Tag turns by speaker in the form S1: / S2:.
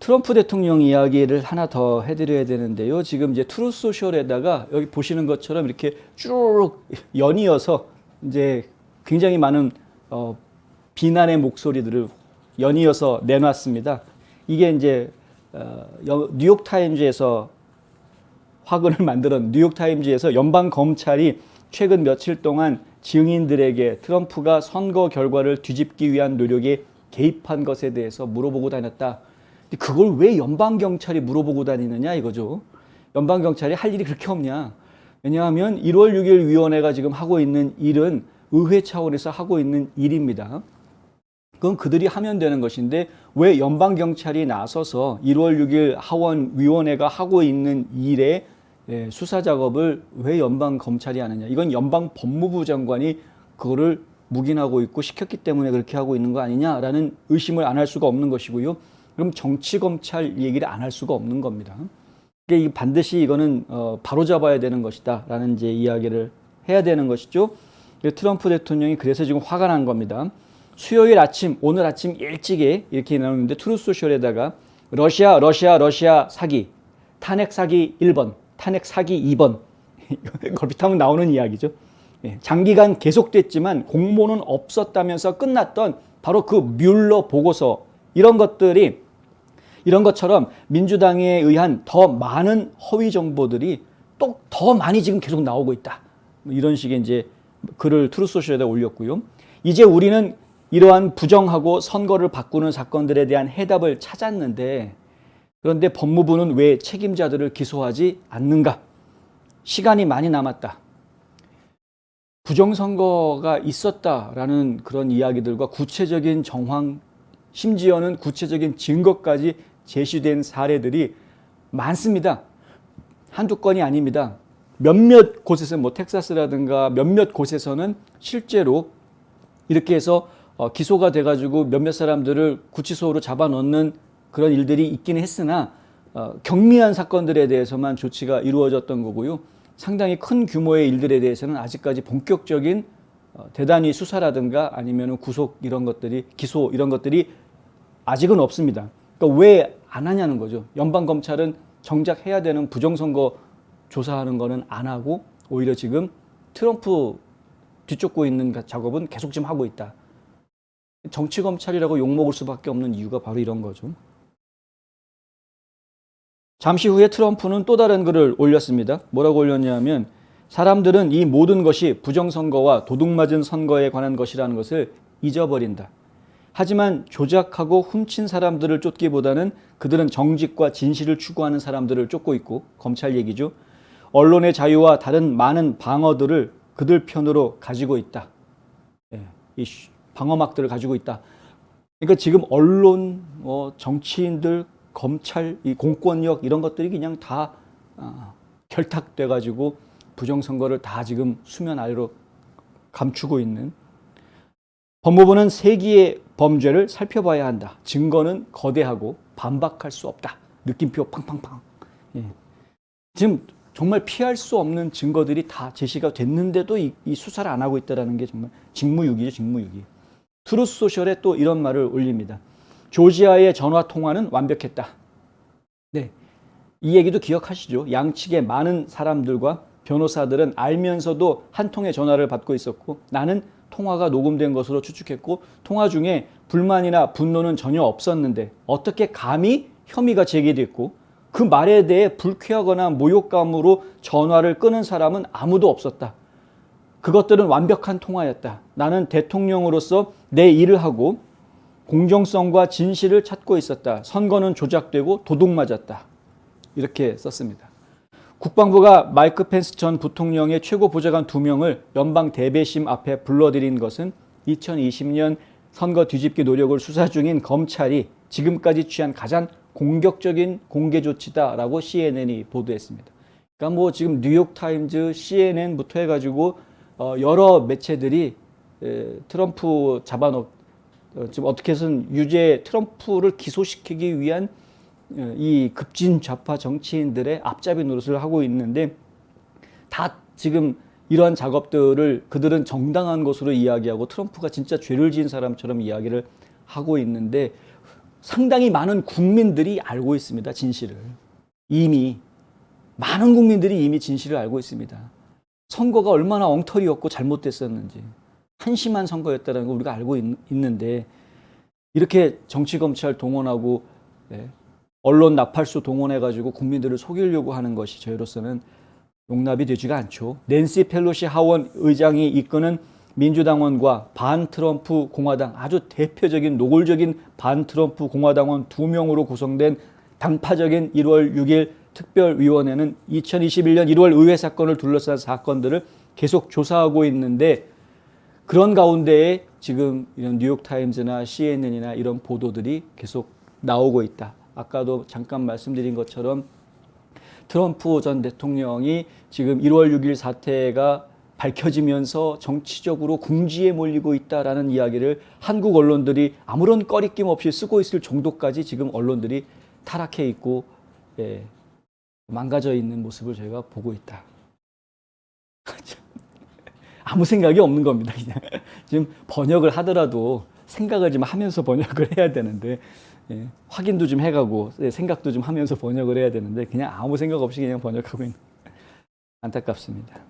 S1: 트럼프 대통령 이야기를 하나 더 해드려야 되는데요. 지금 이제 트루스 소셜에다가 여기 보시는 것처럼 이렇게 쭉 연이어서 이제 굉장히 많은 비난의 목소리들을 연이어서 내놨습니다. 이게 이제 뉴욕 타임즈에서 화근을 만들은 뉴욕 타임즈에서 연방 검찰이 최근 며칠 동안 증인들에게 트럼프가 선거 결과를 뒤집기 위한 노력에 개입한 것에 대해서 물어보고 다녔다. 그걸 왜 연방경찰이 물어보고 다니느냐 이거죠. 연방경찰이 할 일이 그렇게 없냐. 왜냐하면 1월 6일 위원회가 지금 하고 있는 일은 의회 차원에서 하고 있는 일입니다. 그건 그들이 하면 되는 것인데 왜 연방경찰이 나서서 1월 6일 하원위원회가 하고 있는 일에 수사 작업을 왜 연방검찰이 하느냐. 이건 연방법무부 장관이 그거를 묵인하고 있고 시켰기 때문에 그렇게 하고 있는 거 아니냐라는 의심을 안 할 수가 없는 것이고요. 그럼 정치검찰 얘기를 안 할 수가 없는 겁니다. 그러니까 반드시 이거는 바로잡아야 되는 것이다 라는 이제 이야기를 해야 되는 것이죠. 트럼프 대통령이 그래서 지금 화가 난 겁니다. 수요일 아침, 오늘 아침 일찍에 이렇게 나오는데 트루스소셜에다가 러시아 사기, 탄핵 사기 1번, 탄핵 사기 2번 걸핏하면 나오는 이야기죠. 장기간 계속됐지만 공모는 없었다면서 끝났던 바로 그 뮬러 보고서 이런 것처럼 민주당에 의한 더 많은 허위 정보들이 또 더 많이 지금 계속 나오고 있다. 이런 식의 이제 글을 트루스소셜에다 올렸고요. 이제 우리는 이러한 부정하고 선거를 바꾸는 사건들에 대한 해답을 찾았는데 그런데 법무부는 왜 책임자들을 기소하지 않는가? 시간이 많이 남았다. 부정선거가 있었다라는 그런 이야기들과 구체적인 정황, 심지어는 구체적인 증거까지 제시된 사례들이 많습니다. 한두 건이 아닙니다. 몇몇 곳에서 텍사스라든가 몇몇 곳에서는 실제로 이렇게 해서 기소가 돼가지고 몇몇 사람들을 구치소로 잡아넣는 그런 일들이 있긴 했으나 경미한 사건들에 대해서만 조치가 이루어졌던 거고요. 상당히 큰 규모의 일들에 대해서는 아직까지 본격적인 대단히 수사라든가 아니면 구속 이런 것들이 기소 이런 것들이 아직은 없습니다. 그러니까 왜 안 하냐는 거죠. 연방검찰은 정작 해야 되는 부정선거 조사하는 거는 안 하고 오히려 지금 트럼프 뒤쫓고 있는 작업은 계속 지금 하고 있다. 정치검찰이라고 욕먹을 수밖에 없는 이유가 바로 이런 거죠. 잠시 후에 트럼프는 또 다른 글을 올렸습니다. 뭐라고 올렸냐면 사람들은 이 모든 것이 부정선거와 도둑맞은 선거에 관한 것이라는 것을 잊어버린다. 하지만 조작하고 훔친 사람들을 쫓기보다는 그들은 정직과 진실을 추구하는 사람들을 쫓고 있고 검찰 얘기죠. 언론의 자유와 다른 많은 방어들을 그들 편으로 가지고 있다. 이 방어막들을 가지고 있다. 그러니까 지금 언론, 정치인들, 검찰, 이 공권력 이런 것들이 그냥 다 결탁돼가지고 부정선거를 다 지금 수면 아래로 감추고 있는 법무부는 세기의 범죄를 살펴봐야 한다. 증거는 거대하고 반박할 수 없다. 느낌표 팡팡팡. 지금 정말 피할 수 없는 증거들이 다 제시가 됐는데도 이 수사를 안 하고 있다는 게 정말 직무유기죠. 직무유기. 트루스소셜에 또 이런 말을 올립니다. 조지아의 전화 통화는 완벽했다. 네, 이 얘기도 기억하시죠? 양측의 많은 사람들과 변호사들은 알면서도 한 통의 전화를 받고 있었고 나는 통화가 녹음된 것으로 추측했고 통화 중에 불만이나 분노는 전혀 없었는데 어떻게 감히 혐의가 제기됐고 그 말에 대해 불쾌하거나 모욕감으로 전화를 끊은 사람은 아무도 없었다. 그것들은 완벽한 통화였다. 나는 대통령으로서 내 일을 하고 공정성과 진실을 찾고 있었다. 선거는 조작되고 도둑맞았다. 이렇게 썼습니다. 국방부가 마이크 펜스 전 부통령의 최고 보좌관 2명을 연방 대배심 앞에 불러들인 것은 2020년 선거 뒤집기 노력을 수사 중인 검찰이 지금까지 취한 가장 공격적인 공개 조치다라고 CNN이 보도했습니다. 그러니까 지금 뉴욕타임즈, CNN부터 해가지고 여러 매체들이 트럼프 지금 어떻게 해서든 트럼프를 기소시키기 위한 이 급진 좌파 정치인들의 앞잡이 노릇을 하고 있는데 다 지금 이러한 작업들을 그들은 정당한 것으로 이야기하고 트럼프가 진짜 죄를 지은 사람처럼 이야기를 하고 있는데 상당히 많은 국민들이 알고 있습니다. 진실을. 이미 많은 국민들이 이미 진실을 알고 있습니다. 선거가 얼마나 엉터리였고 잘못됐었는지, 한심한 선거였다는 걸 우리가 알고 있는데, 이렇게 정치검찰 동원하고 언론 나팔수 동원해가지고 국민들을 속이려고 하는 것이 저희로서는 용납이 되지가 않죠. 낸시 펠로시 하원 의장이 이끄는 민주당원과 반 트럼프 공화당, 아주 대표적인 노골적인 반 트럼프 공화당원 2명으로 구성된 당파적인 1월 6일 특별위원회는 2021년 1월 의회 사건을 둘러싼 사건들을 계속 조사하고 있는데, 그런 가운데에 지금 이런 뉴욕타임즈나 CNN이나 이런 보도들이 계속 나오고 있다. 아까도 잠깐 말씀드린 것처럼 트럼프 전 대통령이 지금 1월 6일 사태가 밝혀지면서 정치적으로 궁지에 몰리고 있다라는 이야기를 한국 언론들이 아무런 꺼리낌 없이 쓰고 있을 정도까지 지금 언론들이 타락해 있고 망가져 있는 모습을 저희가 보고 있다. 아무 생각이 없는 겁니다. 그냥 지금 번역을 하더라도 생각을 좀 하면서 번역을 해야 되는데, 확인도 좀 해가고 생각도 좀 하면서 번역을 해야 되는데 그냥 아무 생각 없이 그냥 번역하고 있는, 안타깝습니다.